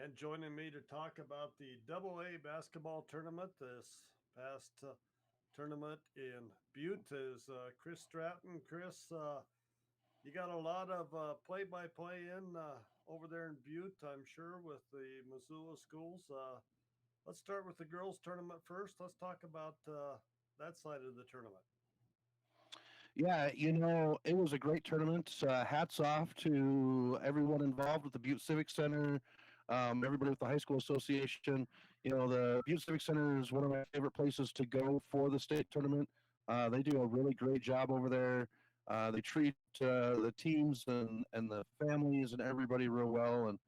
And joining me to talk about the Double A basketball tournament, this past tournament in Butte, is Chris Stratton. Chris, you got a lot of play-by-play in over there in Butte, I'm sure, with the Missoula schools. Let's start with the girls' tournament first. Let's talk about that side of the tournament. Yeah, it was a great tournament. Hats off to everyone involved with the Butte Civic Center, everybody with the high school association. The Butte Civic Center is one of my favorite places to go for the state tournament. They do a really great job over there. They treat the teams and the families and everybody real well, and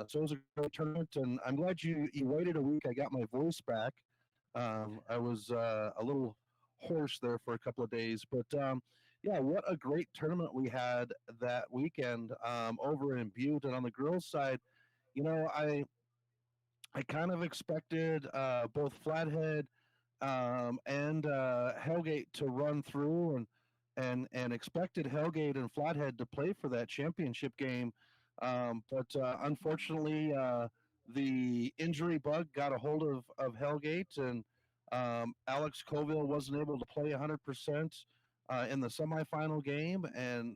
so it was a great tournament. And I'm glad you waited a week. I got my voice back. I was a little hoarse there for a couple of days, but yeah, what a great tournament we had that weekend over in Butte. And on the girls' side, I kind of expected both Flathead and Hellgate to run through, and expected Hellgate and Flathead to play for that championship game. But unfortunately, the injury bug got a hold of Hellgate, and Alex Colville wasn't able to play 100% in the semifinal game, and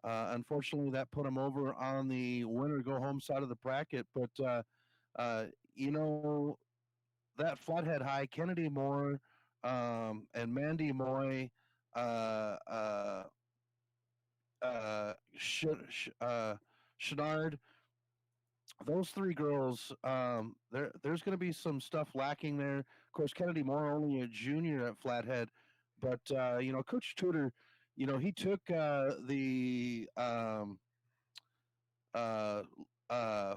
unfortunately that put him over on the winner go home side of the bracket. But uh, you know that Flathead High, Kennedy Moore, and Mandy Moy, uh, uh, Chenard, those three girls, there's going to be some stuff lacking there. Of course, Kennedy Moore only a junior at Flathead, but Coach Tudor, he took the uh, uh,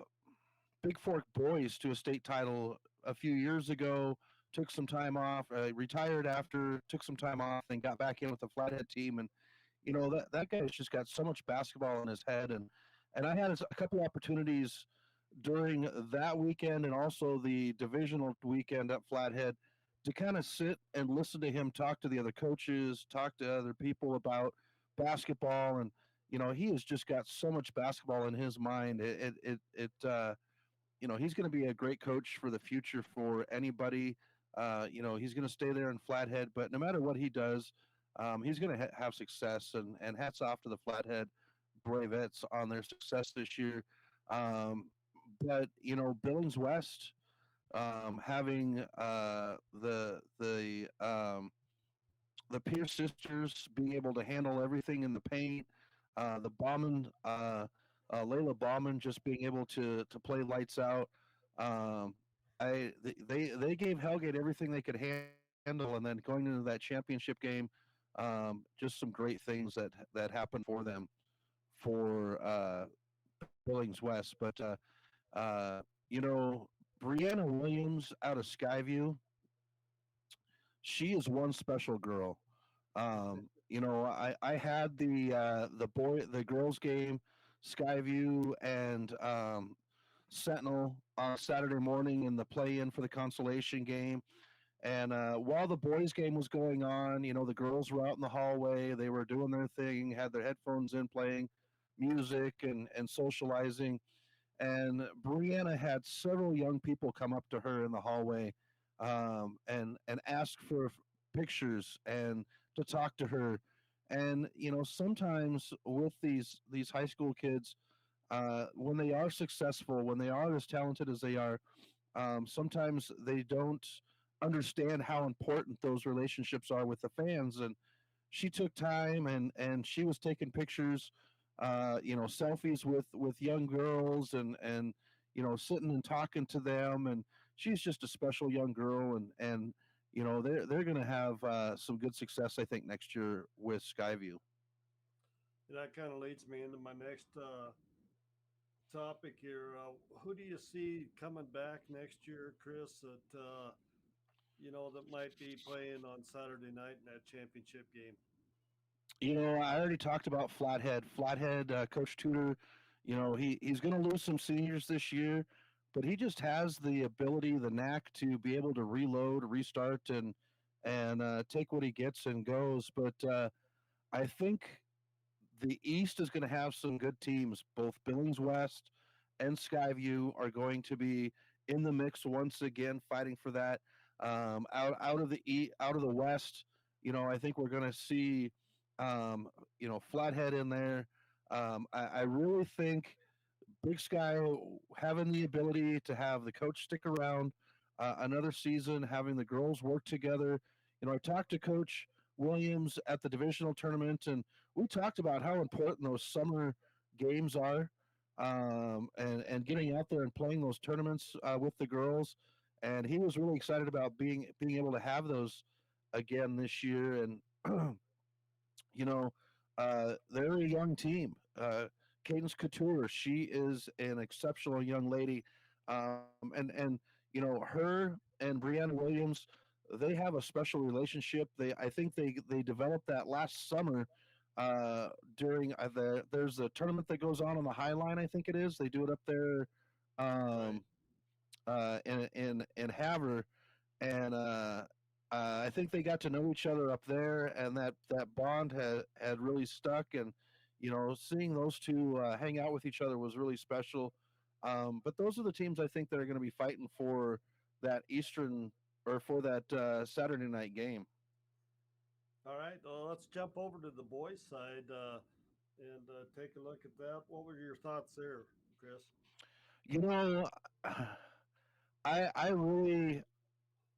Big Fork boys to a state title a few years ago. Took some time off, retired after, took some time off, and got back in with the Flathead team. And that guy's just got so much basketball in his head. And I had a couple opportunities during that weekend and also the divisional weekend at Flathead to kind of sit and listen to him talk to the other coaches, talk to other people about basketball. And he has just got so much basketball in his mind. He's going to be a great coach for the future for anybody. He's going to stay there in Flathead, but no matter what he does, he's going to have success. And hats off to the Flathead Bravettes on their success this year. But Billings West, having the Pierce sisters being able to handle everything in the paint, the Bauman, Layla Bauman just being able to play lights out. They gave Hellgate everything they could handle, and then going into that championship game, just some great things that happened for them for Billings West. But Brianna Williams out of Skyview, she is one special girl. I had the girls game, Skyview and Sentinel on Saturday morning in the play-in for the consolation game. And while the boys' game was going on, the girls were out in the hallway. They were doing their thing, had their headphones in, playing music and socializing. And Brianna had several young people come up to her in the hallway and ask for pictures and to talk to her. And sometimes with these high school kids, when they are successful, when they are as talented as they are, sometimes they don't understand how important those relationships are with the fans. And she took time and she was taking pictures, selfies with young girls and sitting and talking to them. And she's just a special young girl, and they're going to have some good success, I think, next year with Skyview. That kind of leads me into my next topic here. Who do you see coming back next year, Chris, that might be playing on Saturday night in that championship game? I already talked about Flathead. Coach Tudor, he's going to lose some seniors this year, but he just has the ability, the knack to be able to reload, restart, and take what he gets and goes. But I think the East is going to have some good teams, both Billings West and Skyview are going to be in the mix once again, fighting for that. Out of the West, I think we're going to see, um, Flathead in there. I really think Big Sky having the ability to have the coach stick around another season, having the girls work together. I talked to Coach Williams at the divisional tournament, and we talked about how important those summer games are, and getting out there and playing those tournaments with the girls. And he was really excited about being able to have those again this year. And you know, they're a young team. Cadence Couture, she is an exceptional young lady, and her and Brianna Williams, they have a special relationship. I think they developed that last summer during there's a tournament that goes on the High Line. I think it is. They do it up there, Right. um, in Havre, and I think they got to know each other up there, and that bond had really stuck. And seeing those two hang out with each other was really special. But those are the teams I think that are going to be fighting for that Eastern or for that Saturday night game. All right. Well, let's jump over to the boys' side and take a look at that. What were your thoughts there, Chris? You know, I really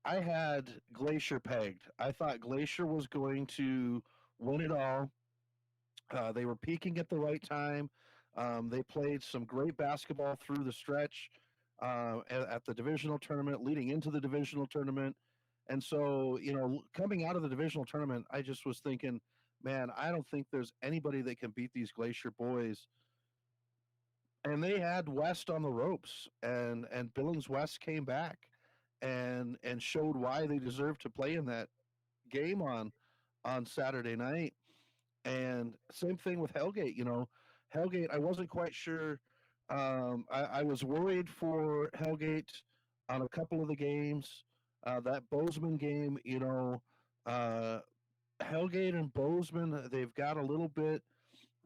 I had Glacier pegged. I thought Glacier was going to win it all. They were peaking at the right time. They played some great basketball through the stretch at the divisional tournament, leading into the divisional tournament. And so, coming out of the divisional tournament, I just was thinking, man, I don't think there's anybody that can beat these Glacier boys. And they had West on the ropes, and Billings West came back and showed why they deserved to play in that game on Saturday night. And same thing with Hellgate. Hellgate, I wasn't quite sure. I was worried for Hellgate on a couple of the games. That Bozeman game, uh, Hellgate and Bozeman, they've got a little bit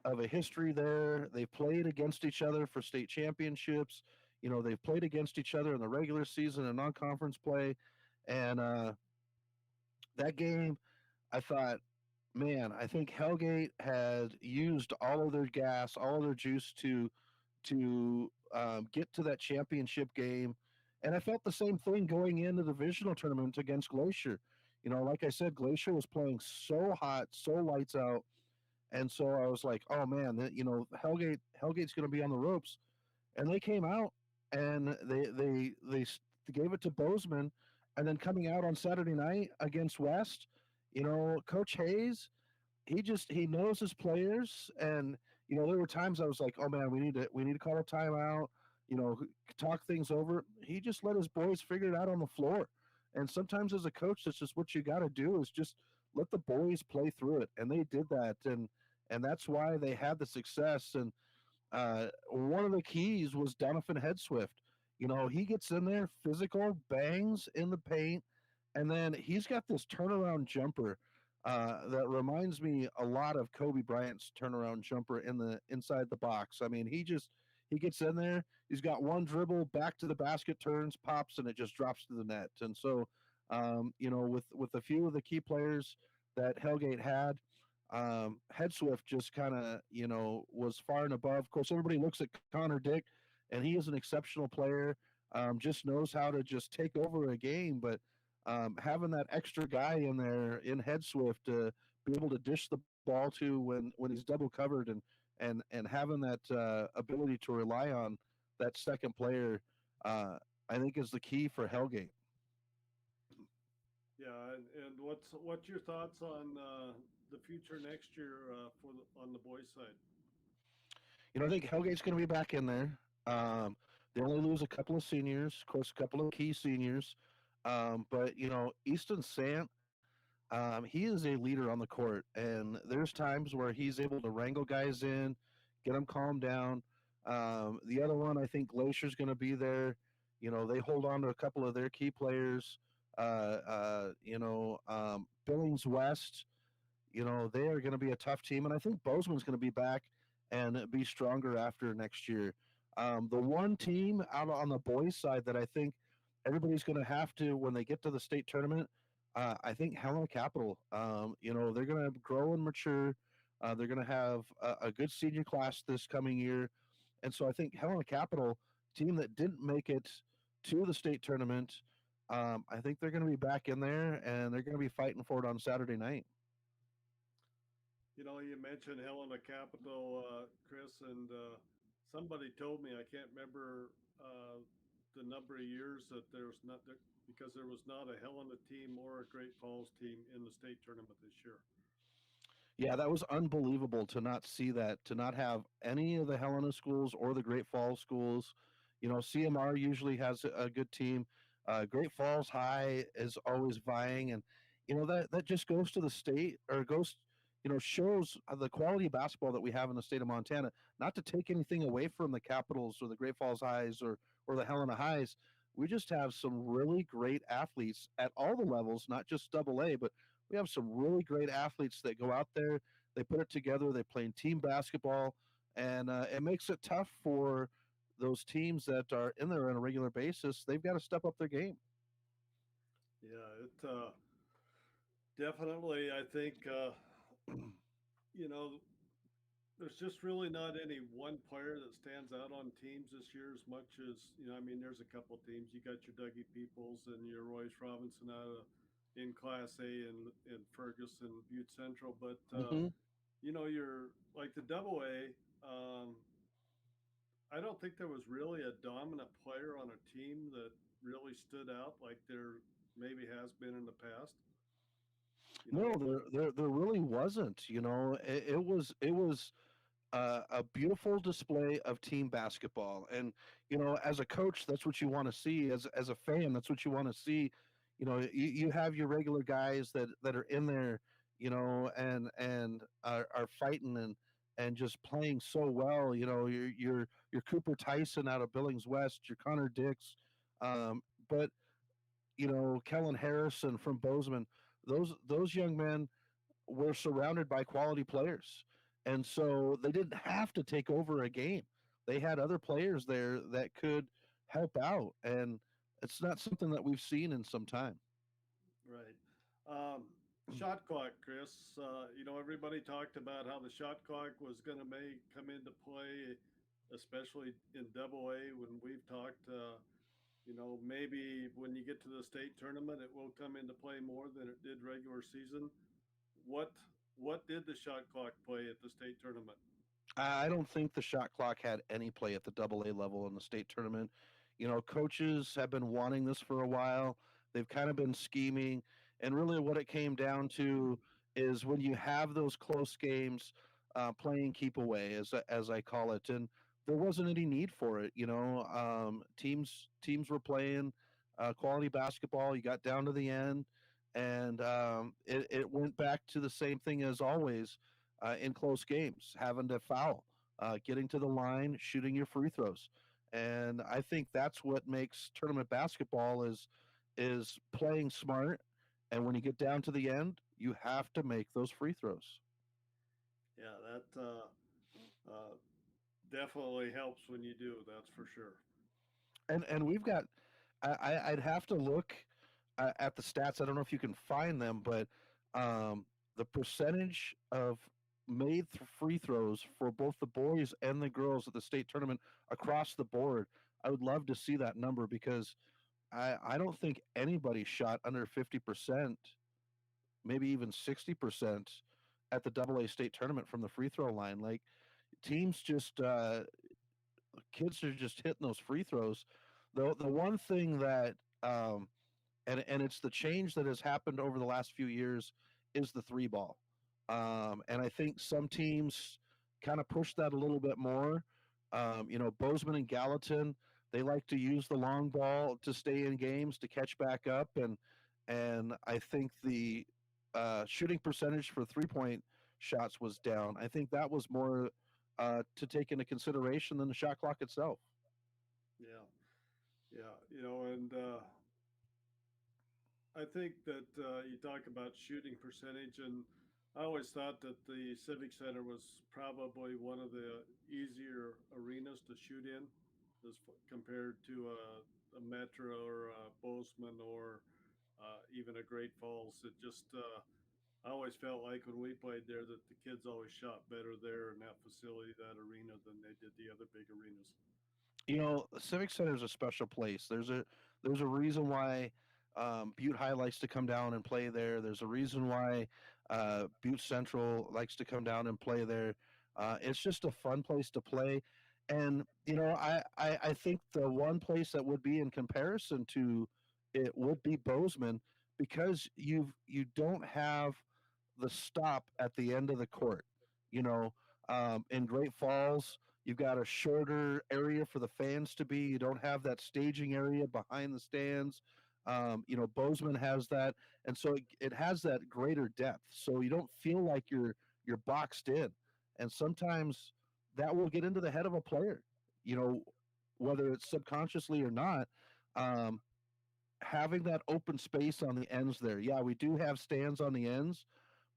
of a history there. They've played against each other for state championships. They've played against each other in the regular season and non-conference play. And that game, I thought, man, I think Hellgate had used all of their gas, all of their juice to get to that championship game. And I felt the same thing going into the divisional tournament against Glacier. Like I said, Glacier was playing so hot, so lights out, and so I was like, oh man, Hellgate's going to be on the ropes. And they came out and they gave it to Bozeman, and then coming out on Saturday night against West, Coach Hayes, he knows his players. And there were times I was like, oh man, we need to call a timeout, talk things over. He just let his boys figure it out on the floor. And sometimes as a coach, that's just what you got to do, is just let the boys play through it. And they did that, and that's why they had the success. And one of the keys was Donovan Headswift. He gets in there, physical, bangs in the paint, and then he's got this turnaround jumper that reminds me a lot of Kobe Bryant's turnaround jumper in the inside the box. I mean, he gets in there, he's got one dribble, back to the basket, turns, pops, and it just drops to the net. And so, with a few of the key players that Hellgate had, Headswift just kind of, was far and above. Of course, everybody looks at Connor Dick, and he is an exceptional player. Just knows how to just take over a game. But having that extra guy in there in Headswift to be able to dish the ball to when he's double covered, and having that ability to rely on that second player, I think is the key for Hellgate. Yeah, and what's your thoughts on the future next year on the boys' side? I think Hellgate's going to be back in there. They only lose a couple of seniors, of course, a couple of key seniors. But Easton Sant, he is a leader on the court, and there's times where he's able to wrangle guys in, get them calmed down. The other one, I think Glacier's going to be there. They hold on to a couple of their key players. Billings West, they are going to be a tough team, and I think Bozeman's going to be back and be stronger after next year. The one team out on the boys' side that I think everybody's going to have to when they get to the state tournament, I think Helena Capital. They're going to grow and mature. They're going to have a good senior class this coming year, and so I think Helena Capital, team that didn't make it to the state tournament, I think they're going to be back in there and they're going to be fighting for it on Saturday night. You know, you mentioned Helena Capital, Chris, and somebody told me, I can't remember the number of years that there's not there, because there was not a Helena team or a Great Falls team in the state tournament this year. Yeah, that was unbelievable to not see that, to not have any of the Helena schools or the Great Falls schools. CMR usually has a good team. Great Falls High is always vying, and that just goes to the state, or goes, shows the quality of basketball that we have in the state of Montana. Not to take anything away from the Capitals or the Great Falls Highs or the Helena Highs, we just have some really great athletes at all the levels, not just Double A, but we have some really great athletes that go out there, they put it together, they play in team basketball, and it makes it tough for those teams that are in there on a regular basis. They've got to step up their game. Yeah, it definitely, I think, you know, there's just really not any one player that stands out on teams this year as much as, I mean, there's a couple teams. You got your Dougie Peoples and your Royce Robinson out of in Class A in Ferguson, Butte Central, but Hmm. you're like the Double A. I don't think there was really a dominant player on a team that really stood out like there maybe has been in the past. No, But there really wasn't. It was a beautiful display of team basketball. And as a coach, that's what you want to see. As a fan, that's what you want to see. You have your regular guys that are in there, and are fighting and just playing so well. Your Cooper Tyson out of Billings West, your Connor Dix, but Kellen Harrison from Bozeman. Those young men were surrounded by quality players. And so they didn't have to take over a game. They had other players there that could help out. And it's not something that we've seen in some time. right. Shot clock, Chris. Everybody talked about how the shot clock was going to come into play, especially in Double A. When we've talked, maybe when you get to the state tournament, it will come into play more than it did regular season. What what did the shot clock play at the state tournament? I don't think the shot clock had any play at the Double A level in the state tournament. Coaches have been wanting this for a while. They've kind of been scheming, and really, what it came down to is when you have those close games, playing keep away, as I call it, and there wasn't any need for it. Teams were playing quality basketball. You got down to the end, and it went back to the same thing as always in close games, having to foul, getting to the line, shooting your free throws. And I think that's what makes tournament basketball is playing smart. And when you get down to the end, you have to make those free throws. Yeah, that definitely helps when you do. That's for sure. And we've got, I'd have to look at the stats. I don't know if you can find them, but the percentage of made free throws for both the boys and the girls at the state tournament across the board, I would love to see that number, because I don't think anybody shot under 50%, maybe even 60% at the Double A state tournament from the free throw line. Like, teams just kids are just hitting those free throws. The one thing that and it's the change that has happened over the last few years is the three ball. And I think some teams kind of push that a little bit more. Bozeman and Gallatin, they like to use the long ball to stay in games to catch back up, and I think the shooting percentage for 3 point shots was down. I think that was more to take into consideration than the shot clock itself. Yeah, yeah. And I think that you talk about shooting percentage, and I always thought that the Civic Center was probably one of the easier arenas to shoot in. compared to a Metro or a Bozeman or even a Great Falls. It just I always felt like when we played there that the kids always shot better there in that facility, that arena, than they did the other big arenas. The Civic Center is a special place. There's a reason why Butte High likes to come down and play there. There's a reason why Butte Central likes to come down and play there. It's just a fun place to play, and I think the one place that would be in comparison to it would be Bozeman, because you don't have the stop at the end of the court. You know, in Great Falls, you've got a shorter area for the fans to be. You don't have that staging area behind the stands. Bozeman has that, and so it has that greater depth. So you don't feel like you're boxed in, and sometimes that will get into the head of a player. You know, whether it's subconsciously or not. Um, Having that open space on the ends there. Yeah, we do have stands on the ends,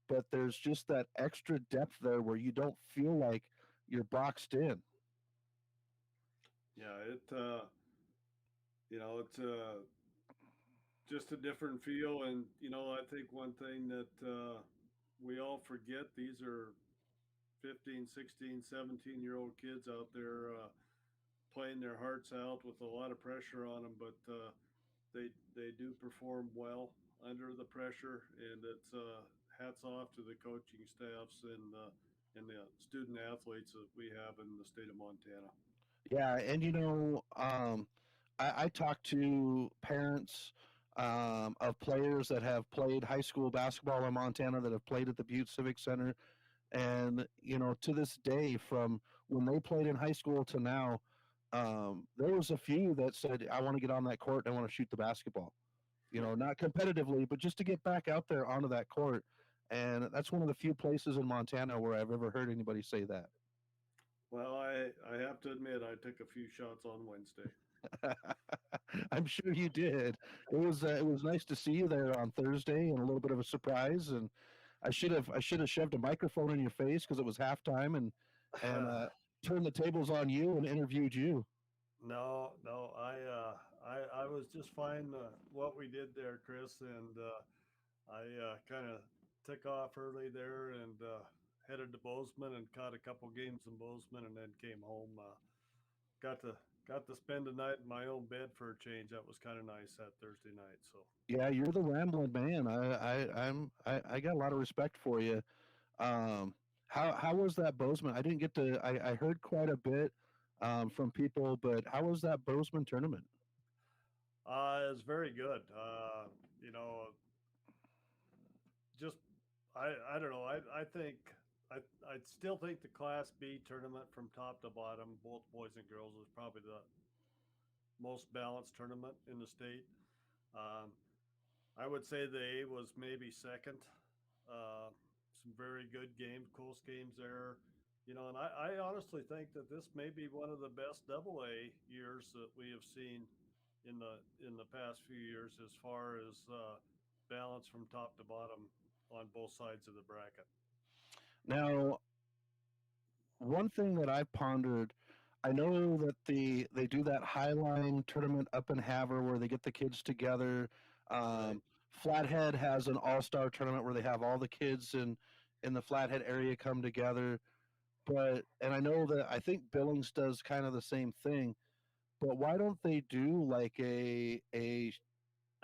but there's just that extra depth there where you don't feel like you're boxed in. Yeah, it's just a different feel. And I think one thing that we all forget, these are 15, 16, 17-year-old kids out there playing their hearts out with a lot of pressure on them, but they do perform well under the pressure, and it's hats off to the coaching staffs and the student athletes that we have in the state of Montana. Yeah, and I talk to parents of players that have played high school basketball in Montana, that have played at the Butte Civic Center, and to this day, from when they played in high school to now, there was a few that said, "I want to get on that court and I want to shoot the basketball." Not competitively, but just to get back out there onto that court. And that's one of the few places in Montana where I've ever heard anybody say that. Well, I have to admit I took a few shots on Wednesday. I'm sure you did. It was nice to see you there on Thursday, and a little bit of a surprise. And I should have shoved a microphone in your face because it was halftime, and turned the tables on you and interviewed you. No, no, I was just fine what we did there, Chris, and I kind of took off early there and headed to Bozeman and caught a couple games in Bozeman, and then came home. Got to got to spend the night in my own bed for a change. That was kind of nice that Thursday night. So Yeah, you're the rambling man. I got a lot of respect for you. Um, how was that Bozeman? I didn't get to. I heard quite a bit from people, but how was that Bozeman tournament? it's very good. You know, just I don't know. I think I still think the Class B tournament from top to bottom, both boys and girls, was probably the most balanced tournament in the state. Um, I would say the A was maybe second. Some very good games, close games there. And I honestly think that this may be one of the best double A years that we have seen in the past few years, as far as balance from top to bottom on both sides of the bracket. Now, one thing that I've pondered, I know that they do that Highline tournament up in Havre where they get the kids together. Right. Um, Flathead has an all-star tournament where they have all the kids in the Flathead area come together. And I know that I think Billings does kind of the same thing. But why don't they do like a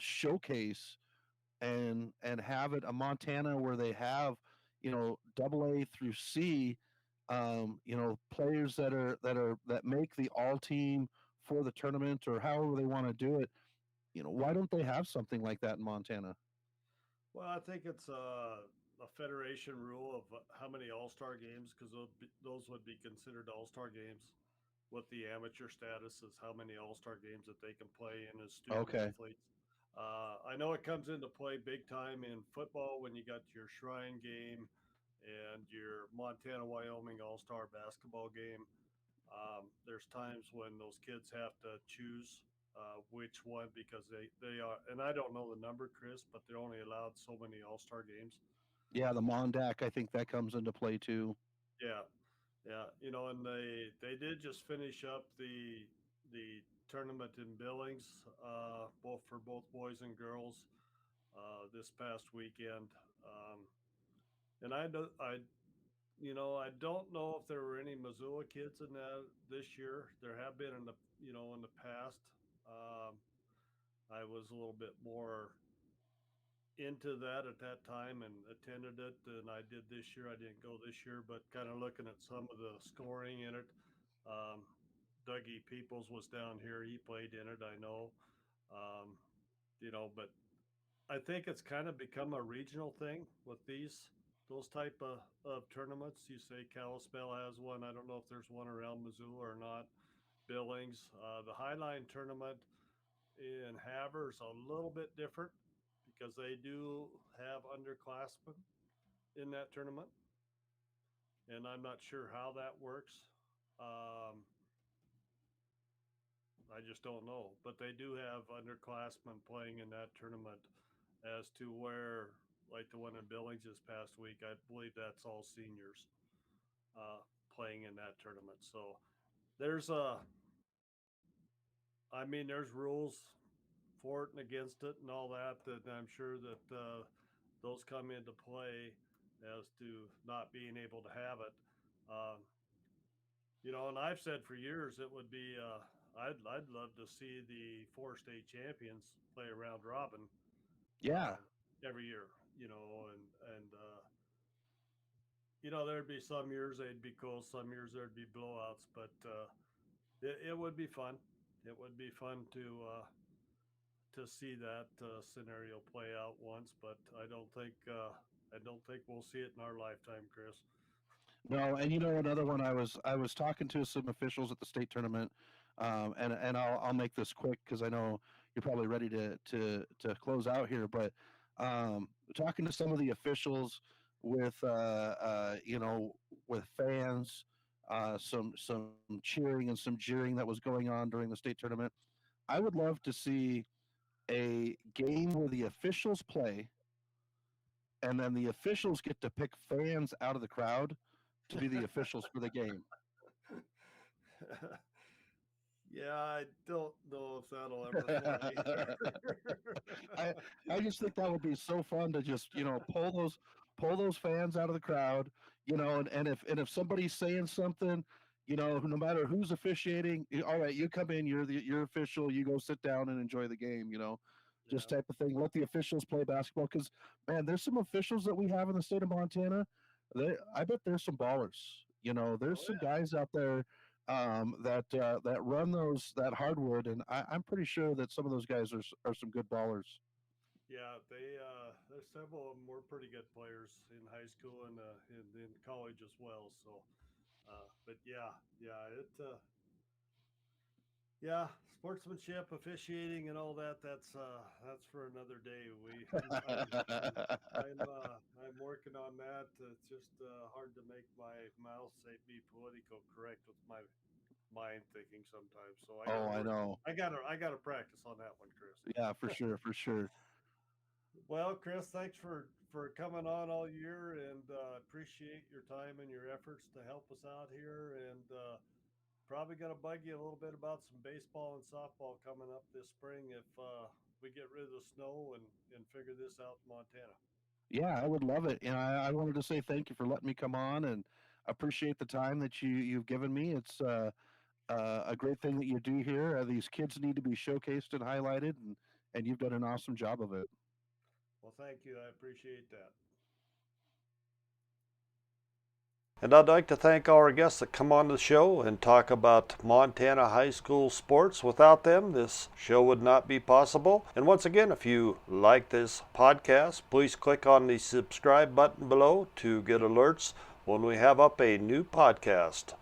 showcase and have it a Montana where they have double A through C, players that make the all team for the tournament, or however they want to do it. Why don't they have something like that in Montana? Well, I think it's a federation rule of how many All Star games, because those would be considered All Star games. What the amateur status is, how many All Star games that they can play in as student Okay. athletes. I know it comes into play big time in football when you got your Shrine game and your Montana Wyoming All Star basketball game. There's times when those kids have to choose which one, because they are, and I don't know the number, Chris, but they're only allowed so many All Star games. Yeah, the Mondac, I think that comes into play too. Yeah, yeah, and they did just finish up the tournament in Billings, both for both boys and girls, this past weekend. And I don't know if there were any Missoula kids in that this year. There have been in the past. Um, I was a little bit more into that at that time and attended it than I did this year. I didn't go this year, but kind of looking at some of the scoring in it. Um, Dougie Peoples was down here. He played in it, I know. Um, but I think it's kind of become a regional thing with those type of tournaments. You say Kalispell has one. I don't know if there's one around Missoula or not. Billings, the Highline tournament in Havre is a little bit different because they do have underclassmen in that tournament, and I'm not sure how that works. Um, I just don't know, but they do have underclassmen playing in that tournament. As to where, like the one in Billings this past week, I believe that's all seniors playing in that tournament. So there's there's rules for it and against it and all that. That I'm sure that those come into play as to not being able to have it. Um, and I've said for years it would be. I'd love to see the four state champions play a round robin Yeah. every year. There'd be some years they'd be cool, some years there'd be blowouts, but it would be fun. It would be fun to see that scenario play out once, but I don't think we'll see it in our lifetime, Chris. No, and another one. I was talking to some officials at the state tournament, and I'll make this quick because I know you're probably ready to close out here. But talking to some of the officials with with fans, some cheering and some jeering that was going on during the state tournament. I would love to see a game where the officials play, and then the officials get to pick fans out of the crowd to be the officials for the game. Yeah, I don't know if that'll ever fly either. I I just think that would be so fun to just pull those fans out of the crowd, and if somebody's saying something, no matter who's officiating, all right, you come in, you're official, you go sit down and enjoy the game, just Yeah. type of thing. Let the officials play basketball because man, there's some officials that we have in the state of Montana. I bet there's some ballers. There's Oh some yeah. guys out there that run that hardwood, and I'm pretty sure that some of those guys are some good ballers. Yeah, there's several of them were pretty good players in high school and in college as well. So, but yeah, sportsmanship, officiating, and all that. That's for another day. I'm working on that. It's just hard to make my mouth say be political correct with my mind thinking sometimes. So I got Oh, to I work. know. I got to practice on that one, Chris. Yeah, for sure, for sure. Well, Chris, thanks for coming on all year, and appreciate your time and your efforts to help us out here. And probably going to bug you a little bit about some baseball and softball coming up this spring if we get rid of the snow and figure this out in Montana. Yeah, I would love it. And I wanted to say thank you for letting me come on and appreciate the time that you've given me. It's a great thing that you do here. These kids need to be showcased and highlighted, and you've done an awesome job of it. Well, thank you. I appreciate that. And I'd like to thank our guests that come on the show and talk about Montana high school sports. Without them, this show would not be possible. And once again, if you like this podcast, please click on the subscribe button below to get alerts when we have up a new podcast.